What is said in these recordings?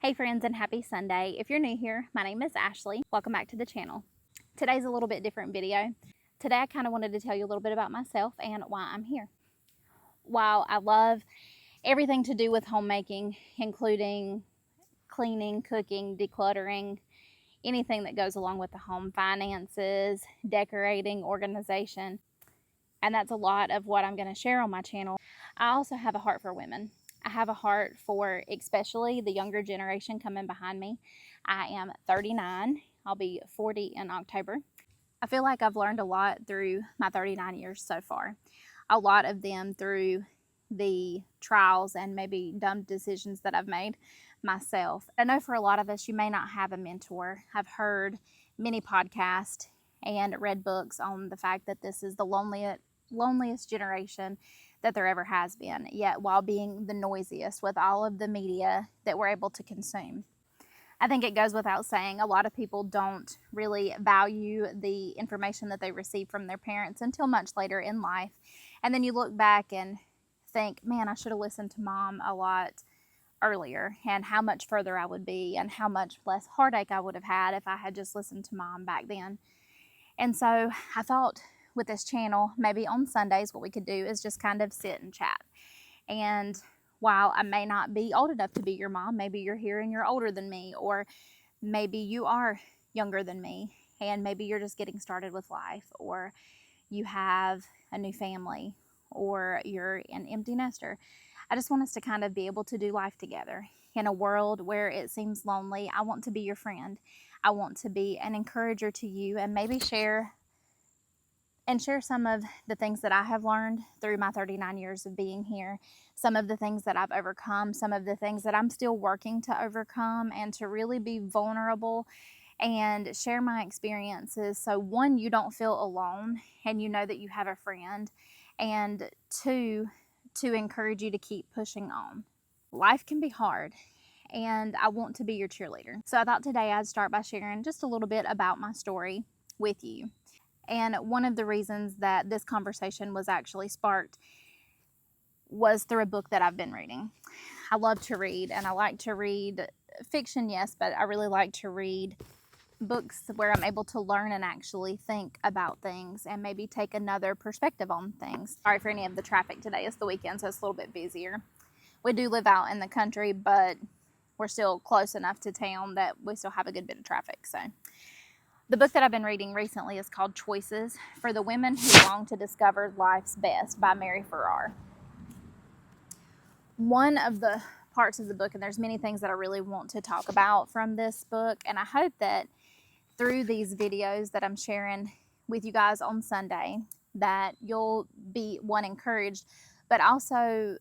Hey friends, and happy Sunday. If you're new here, my name is Ashley. Welcome back to the channel. Today's a little bit different video. Today I kind of wanted to tell you a little bit about myself and why I'm here. While I love everything to do with homemaking, including cleaning, cooking, decluttering, anything that goes along with the home, finances, decorating, organization, and that's a lot of what I'm going to share on my channel, I also have a heart for women. I have a heart for especially the younger generation coming behind me. I am 39. I'll be 40 in October. I feel like I've learned a lot through my 39 years so far. A lot of them through the trials and maybe dumb decisions that I've made myself. I know for a lot of us, you may not have a mentor. I've heard many podcasts and read books on the fact that this is the loneliest generation that there ever has been, yet while being the noisiest with all of the media that we're able to consume. I think it goes without saying, a lot of people don't really value the information that they receive from their parents until much later in life. And then you look back and think, man, I should have listened to mom a lot earlier, and how much further I would be and how much less heartache I would have had if I had just listened to mom back then. And so I thought with this channel, maybe on Sundays, what we could do is just kind of sit and chat. And while I may not be old enough to be your mom, maybe you're here and you're older than me, or maybe you are younger than me, and maybe you're just getting started with life, or you have a new family, or you're an empty nester. I just want us to kind of be able to do life together. In a world where it seems lonely, I want to be your friend. I want to be an encourager to you, and maybe share some of the things that I have learned through my 39 years of being here, some of the things that I've overcome, some of the things that I'm still working to overcome, and to really be vulnerable and share my experiences. So one, you don't feel alone and you know that you have a friend, and two, to encourage you to keep pushing on. Life can be hard, and I want to be your cheerleader. So I thought today I'd start by sharing just a little bit about my story with you. And one of the reasons that this conversation was actually sparked was through a book that I've been reading. I love to read, and I like to read fiction, yes, but I really like to read books where I'm able to learn and actually think about things and maybe take another perspective on things. Sorry for any of the traffic today. It's the weekend, so it's a little bit busier. We do live out in the country, but we're still close enough to town that we still have a good bit of traffic. So the book that I've been reading recently is called Choices for the Women Who Long to Discover Life's Best by Mary Farrar. One of the parts of the book, and there's many things that I really want to talk about from this book, and I hope that through these videos that I'm sharing with you guys on Sunday, that you'll be, one, encouraged, but also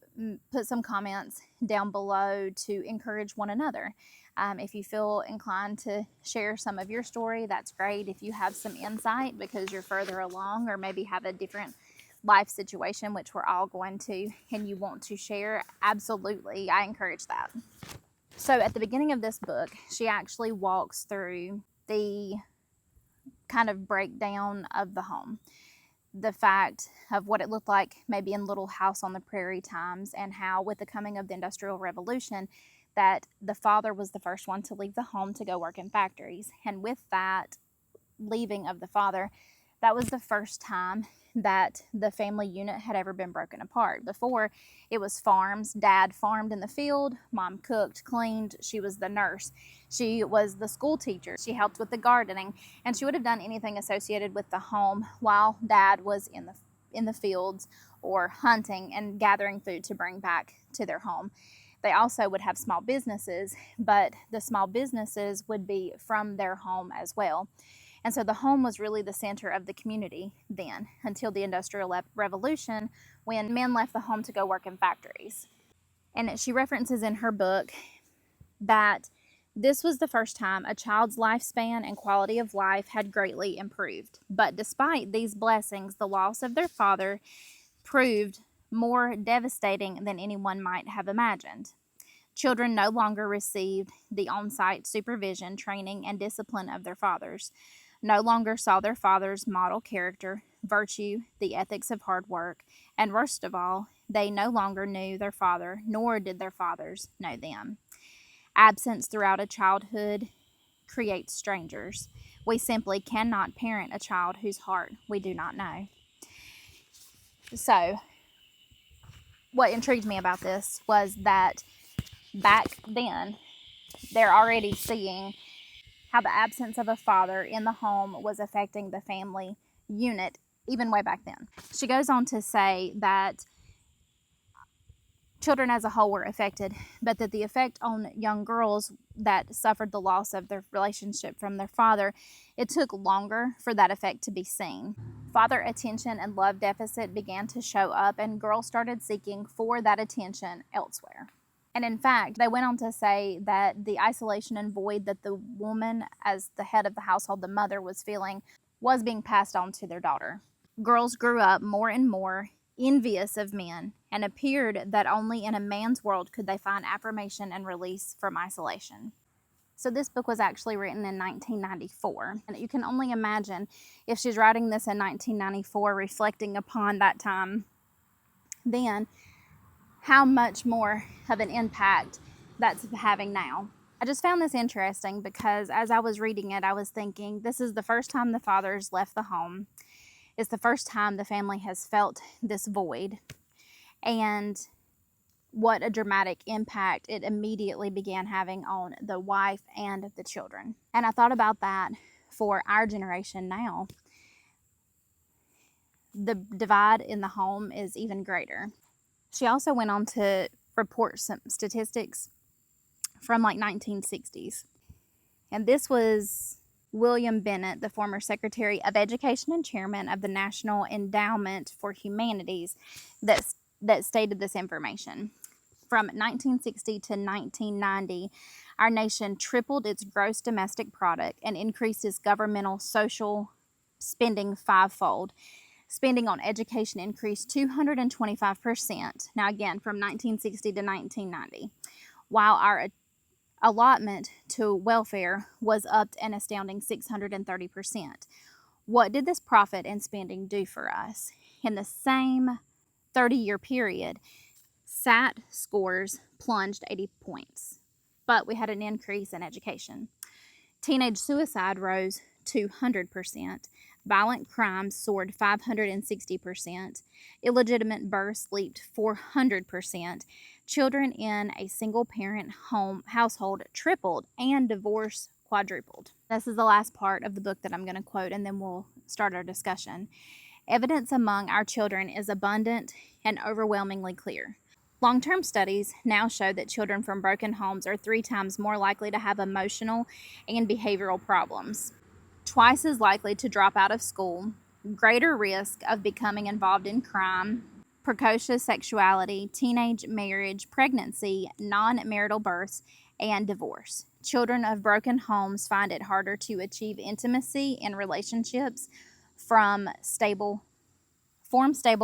put some comments down below to encourage one another. If you feel inclined to share some of your story, that's great. If you have some insight because you're further along, or maybe have a different life situation, which we're all going to, and you want to share, absolutely, I encourage that. So at the beginning of this book, she actually walks through the kind of breakdown of the home. The fact of what it looked like maybe in Little House on the Prairie times, and how with the coming of the Industrial Revolution, that the father was the first one to leave the home to go work in factories. And with that leaving of the father, that was the first time that the family unit had ever been broken apart. Before, it was farms. Dad farmed in the field, mom cooked, cleaned, she was the nurse, she was the school teacher, she helped with the gardening, and she would have done anything associated with the home while dad was in the fields or hunting and gathering food to bring back to their home. They also would have small businesses, but the small businesses would be from their home as well. And so the home was really the center of the community then, until the Industrial Revolution, when men left the home to go work in factories. And she references in her book that this was the first time a child's lifespan and quality of life had greatly improved. But despite these blessings, the loss of their father proved more devastating than anyone might have imagined. Children no longer received the on-site supervision, training, and discipline of their fathers, no longer saw their fathers model character, virtue, the ethics of hard work, and worst of all, they no longer knew their father, nor did their fathers know them. Absence throughout a childhood creates strangers. We simply cannot parent a child whose heart we do not know. So, what intrigued me about this was that back then, they're already seeing how the absence of a father in the home was affecting the family unit, even way back then. She goes on to say that children as a whole were affected, but that the effect on young girls that suffered the loss of their relationship from their father, it took longer for that effect to be seen. Father attention and love deficit began to show up, and girls started seeking for that attention elsewhere. And in fact, they went on to say that the isolation and void that the woman, as the head of the household, the mother, was feeling was being passed on to their daughter. Girls grew up more and more envious of men, and appeared that only in a man's world could they find affirmation and release from isolation. So this book was actually written in 1994, and you can only imagine if she's writing this in 1994, reflecting upon that time then, how much more of an impact that's having now. I just found this interesting because as I was reading it, I was thinking, this is the first time the father's left the home. It's the first time the family has felt this void, and what a dramatic impact it immediately began having on the wife and the children. And I thought about that for our generation now. The divide in the home is even greater. She also went on to report some statistics from like 1960s. And this was William Bennett, the former Secretary of Education and Chairman of the National Endowment for Humanities, that stated this information. From 1960 to 1990, our nation tripled its gross domestic product and increased its governmental social spending fivefold. Spending on education increased 225%. Now again, from 1960 to 1990, while our allotment to welfare was up an astounding 630%. What did this profit and spending do for us? In the same 30-year period, SAT scores plunged 80 points, but we had an increase in education. Teenage suicide rose 200%. Violent crimes soared 560%. Illegitimate births leaped 400%. Children in a single-parent household tripled, and divorce quadrupled. This is the last part of the book that I'm going to quote, and then we'll start our discussion. Evidence among our children is abundant and overwhelmingly clear. Long-term studies now show that children from broken homes are 3 times more likely to have emotional and behavioral problems, twice as likely to drop out of school, greater risk of becoming involved in crime, precocious sexuality, teenage marriage, pregnancy, non-marital births, and divorce. Children of broken homes find it harder to achieve intimacy in relationships, form stable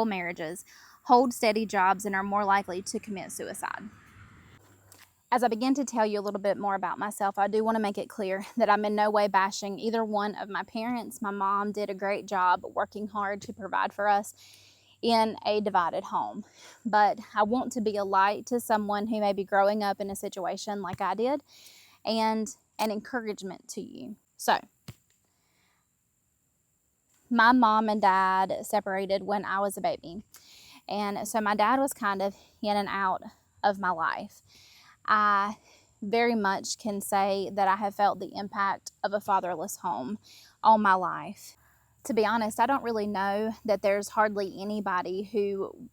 marriages, hold steady jobs, and are more likely to commit suicide. As I begin to tell you a little bit more about myself, I do want to make it clear that I'm in no way bashing either one of my parents. My mom did a great job working hard to provide for us in a divided home. But I want to be a light to someone who may be growing up in a situation like I did, and an encouragement to you. So, my mom and dad separated when I was a baby. And so my dad was kind of in and out of my life. I very much can say that I have felt the impact of a fatherless home on my life. To be honest, I don't really know that there's hardly anybody who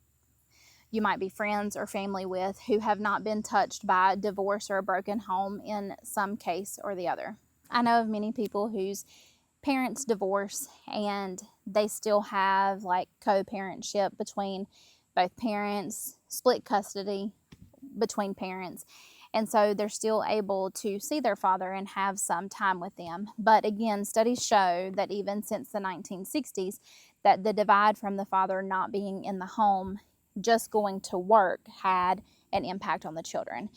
you might be friends or family with who have not been touched by divorce or a broken home in some case or the other. I know of many people whose parents divorce and they still have like co-parentship between both parents, split custody between parents, and so they're still able to see their father and have some time with them. But again, studies show that even since the 1960s, that the divide from the father not being in the home, just going to work, had an impact on the children.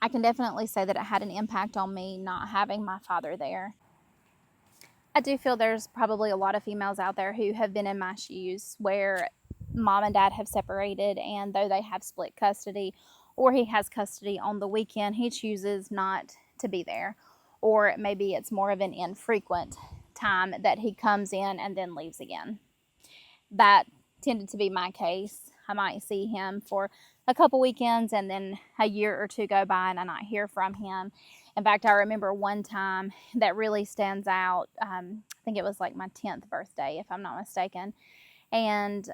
I can definitely say that it had an impact on me not having my father there. I do feel there's probably a lot of females out there who have been in my shoes where mom and dad have separated, and though they have split custody, or he has custody on the weekend, he chooses not to be there. Or maybe it's more of an infrequent time that he comes in and then leaves again. That tended to be my case. I might see him for a couple weekends and then a year or two go by and I not hear from him. In fact, I remember one time that really stands out. I think it was like my 10th birthday, if I'm not mistaken. And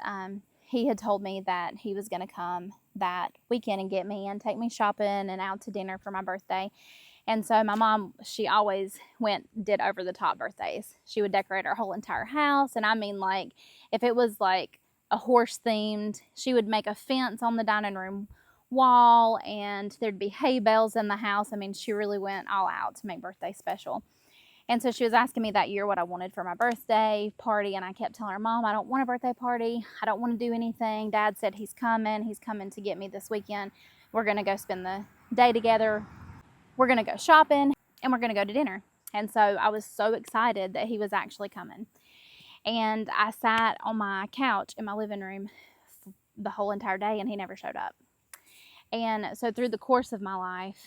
he had told me that he was going to come that weekend and get me and take me shopping and out to dinner for my birthday. And so my mom, she always did over the top birthdays. She would decorate our whole entire house. And I mean, like, if it was like a horse themed, she would make a fence on the dining room wall and there'd be hay bales in the house. I mean, she really went all out to make birthday special. And so she was asking me that year what I wanted for my birthday party. And I kept telling her, Mom, I don't want a birthday party. I don't want to do anything. Dad said he's coming. He's coming to get me this weekend. We're going to go spend the day together. We're going to go shopping and we're going to go to dinner. And so I was so excited that he was actually coming. And I sat on my couch in my living room the whole entire day and he never showed up. And so through the course of my life,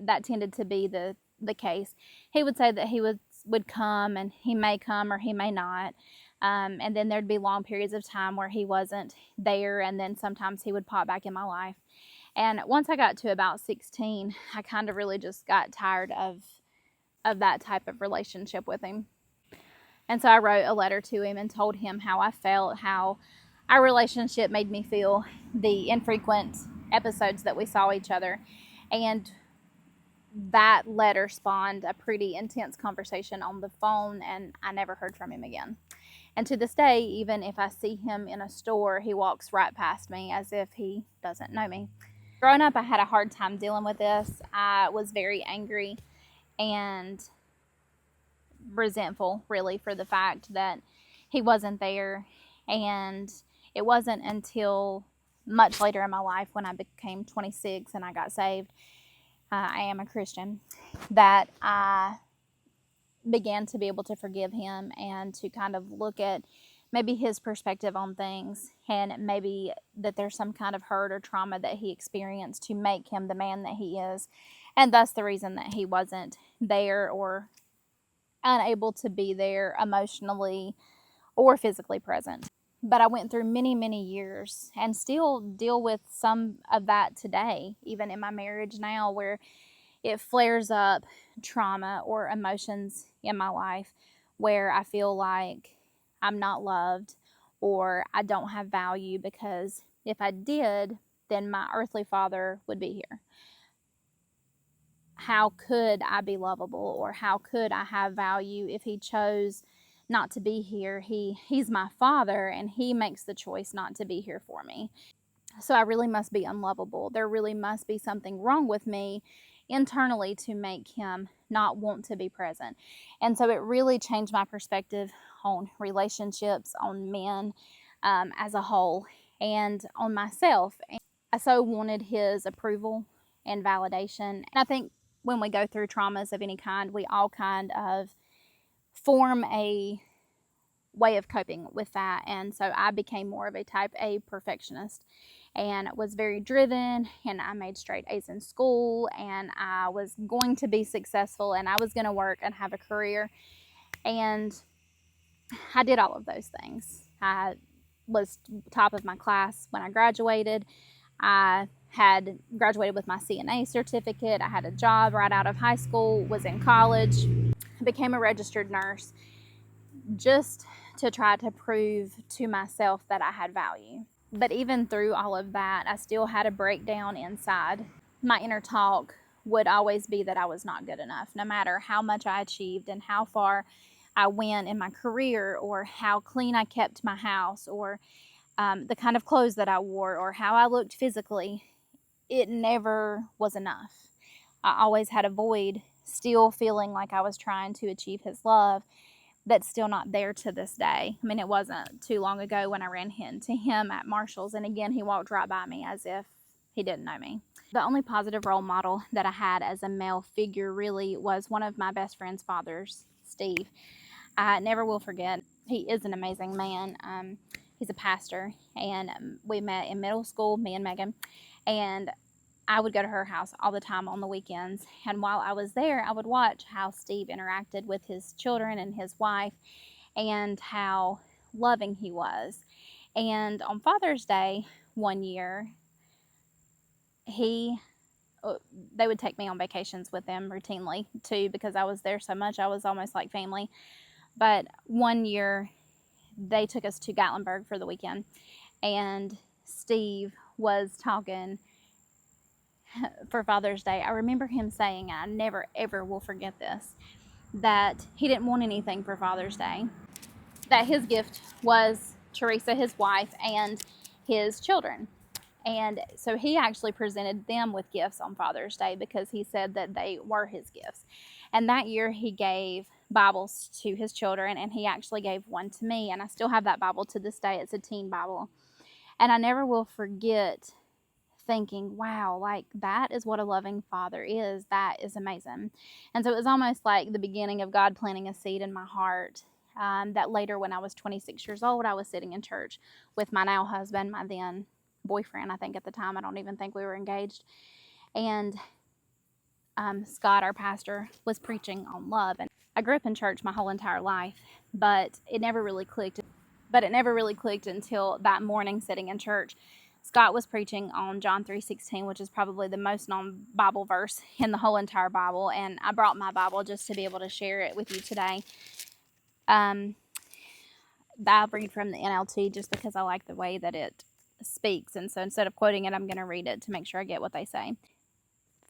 that tended to be the case. He would say that he would come and he may come or he may not. And then there'd be long periods of time where he wasn't there. And then sometimes he would pop back in my life. And once I got to about 16, I kind of really just got tired of that type of relationship with him. And so I wrote a letter to him and told him how I felt, how our relationship made me feel, the infrequent episodes that we saw each other. And that letter spawned a pretty intense conversation on the phone, and I never heard from him again. And to this day, even if I see him in a store, he walks right past me as if he doesn't know me. Growing up, I had a hard time dealing with this. I was very angry and resentful, really, for the fact that he wasn't there. And it wasn't until much later in my life, when I became 26 and I got saved, I am a Christian, that I began to be able to forgive him and to kind of look at maybe his perspective on things, and maybe that there's some kind of hurt or trauma that he experienced to make him the man that he is, and thus the reason that he wasn't there or unable to be there emotionally or physically present. But I went through many, many years and still deal with some of that today, even in my marriage now, where it flares up trauma or emotions in my life where I feel like I'm not loved or I don't have value, because if I did, then my earthly father would be here. How could I be lovable, or how could I have value if he chose not to be here? He's my father and he makes the choice not to be here for me. So I really must be unlovable. There really must be something wrong with me internally to make him not want to be present. And so it really changed my perspective on relationships, on men as a whole, and on myself. And I so wanted his approval and validation. And I think when we go through traumas of any kind, we all kind of form a way of coping with that. And so I became more of a type A perfectionist and was very driven, and I made straight A's in school, and I was going to be successful, and I was going to work and have a career, and I did all of those things. I was top of my class when I graduated. I had graduated with my CNA certificate. I had a job right out of high school, was in college, became a registered nurse, just to try to prove to myself that I had value. But even through all of that, I still had a breakdown inside. My inner talk would always be that I was not good enough, no matter how much I achieved and how far I went in my career, or how clean I kept my house, or the kind of clothes that I wore, or how I looked physically. It never was enough. I always had a void, still feeling like I was trying to achieve his love, that's still not there to this day. I mean, it wasn't too long ago when I ran into him at Marshall's, and again, he walked right by me as if he didn't know me. The only positive role model that I had as a male figure really was one of my best friend's fathers, Steve. I never will forget. He is an amazing man. He's a pastor, and we met in middle school, me and Megan, and I would go to her house all the time on the weekends. And while I was there, I would watch how Steve interacted with his children and his wife and how loving he was. And on Father's Day one year, they would take me on vacations with them routinely too, because I was there so much. I was almost like family. But one year, they took us to Gatlinburg for the weekend, and Steve was talking for Father's Day. I remember him saying, and I never ever will forget this, that he didn't want anything for Father's Day, that his gift was Teresa, his wife, and his children. And so he actually presented them with gifts on Father's Day because he said that they were his gifts. And that year he gave Bibles to his children, and he actually gave one to me. And I still have that Bible to this day. It's a teen Bible. And I never will forget thinking, wow, like that is what a loving father is. That is amazing. And so it was almost like the beginning of God planting a seed in my heart. That later, when I was 26 years old, I was sitting in church with my now husband, my then boyfriend, I think at the time. I don't even think we were engaged. And Scott, our pastor, was preaching on love. And I grew up in church my whole entire life, but it never really clicked. Until that morning sitting in church. Scott was preaching on John 3:16, which is probably the most known Bible verse in the whole entire Bible. And I brought my Bible just to be able to share it with you today. I'll read from the NLT just because I like the way that it speaks. And so instead of quoting it, I'm going to read it to make sure I get what they say.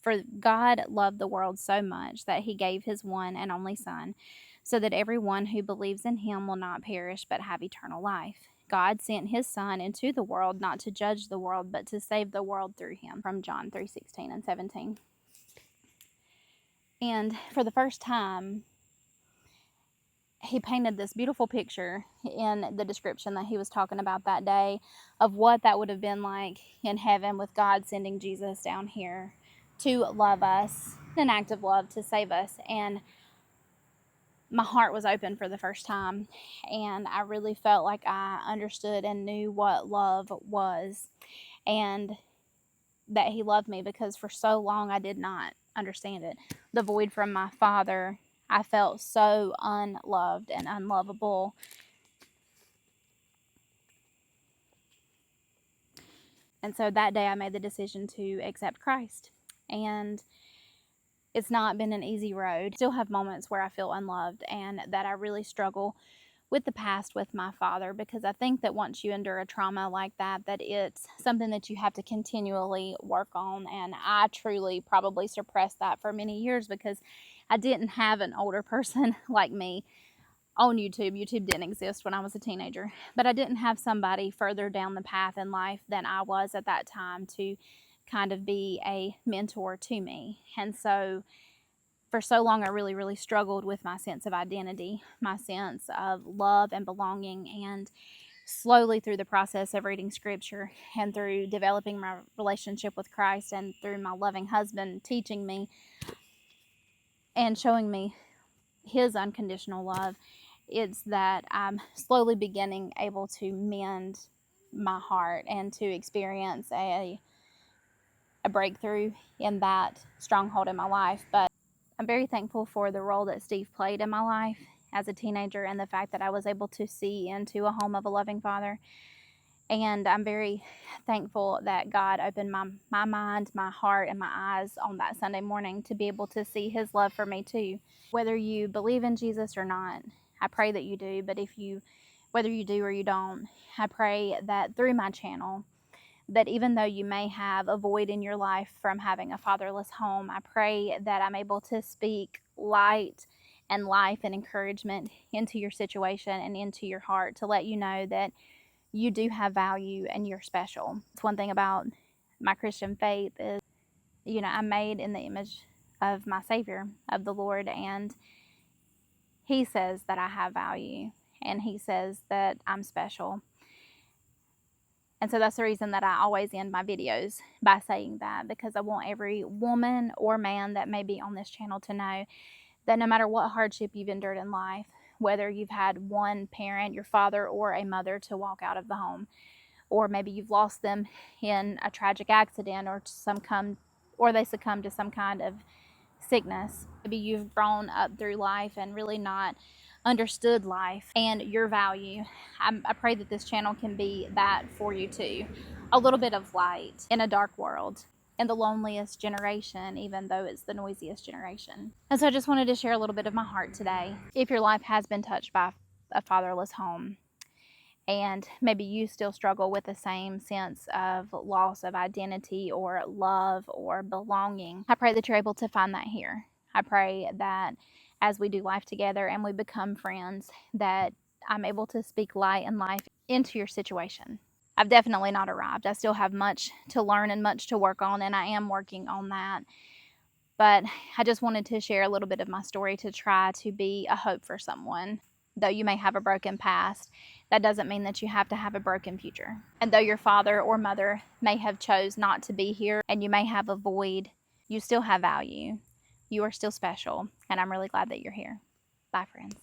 For God loved the world so much that he gave his one and only Son, so that everyone who believes in him will not perish but have eternal life. God sent his Son into the world not to judge the world, but to save the world through him. From John 3:16 and 17. And for the first time, he painted this beautiful picture in the description that he was talking about that day of what that would have been like in heaven with God sending Jesus down here to love us, an act of love to save us. And my heart was open for the first time, and I really felt like I understood and knew what love was, and that he loved me, because for so long I did not understand it. The void from my father, I felt so unloved and unlovable. And so that day I made the decision to accept Christ. And it's not been an easy road. I still have moments where I feel unloved and that I really struggle with the past with my father, because I think that once you endure a trauma like that, that it's something that you have to continually work on. And I truly probably suppressed that for many years because I didn't have an older person like me on YouTube. YouTube didn't exist when I was a teenager, but I didn't have somebody further down the path in life than I was at that time to kind of be a mentor to me. And so for so long, I really, really struggled with my sense of identity, my sense of love and belonging. And slowly, through the process of reading scripture and through developing my relationship with Christ and through my loving husband teaching me and showing me his unconditional love, it's that I'm slowly beginning able to mend my heart and to experience a breakthrough in that stronghold in my life. But I'm very thankful for the role that Steve played in my life as a teenager, and the fact that I was able to see into a home of a loving father. And I'm very thankful that God opened my mind, my heart, and my eyes on that Sunday morning to be able to see his love for me too. Whether you believe in Jesus or not, I pray that you do. But whether you do or you don't, I pray that through my channel, that even though you may have a void in your life from having a fatherless home, I pray that I'm able to speak light and life and encouragement into your situation and into your heart, to let you know that you do have value and you're special. It's one thing about my Christian faith is, I'm made in the image of my Savior, of the Lord, and he says that I have value, and he says that I'm special. And so that's the reason that I always end my videos by saying that, because I want every woman or man that may be on this channel to know that no matter what hardship you've endured in life, whether you've had one parent, your father or a mother, to walk out of the home, or maybe you've lost them in a tragic accident, or they succumb to some kind of sickness. Maybe you've grown up through life and really not understood life and your value. I pray that this channel can be that for you too. A little bit of light in a dark world, in the loneliest generation, even though it's the noisiest generation. And so I just wanted to share a little bit of my heart today. If your life has been touched by a fatherless home, and maybe you still struggle with the same sense of loss of identity or love or belonging, I pray that you're able to find that here. I pray that as we do life together and we become friends, that I'm able to speak light and life into your situation. I've definitely not arrived. I still have much to learn and much to work on, and I am working on that. But I just wanted to share a little bit of my story to try to be a hope for someone. Though you may have a broken past, that doesn't mean that you have to have a broken future. And though your father or mother may have chose not to be here and you may have a void, you still have value. You are still special, and I'm really glad that you're here. Bye, friends.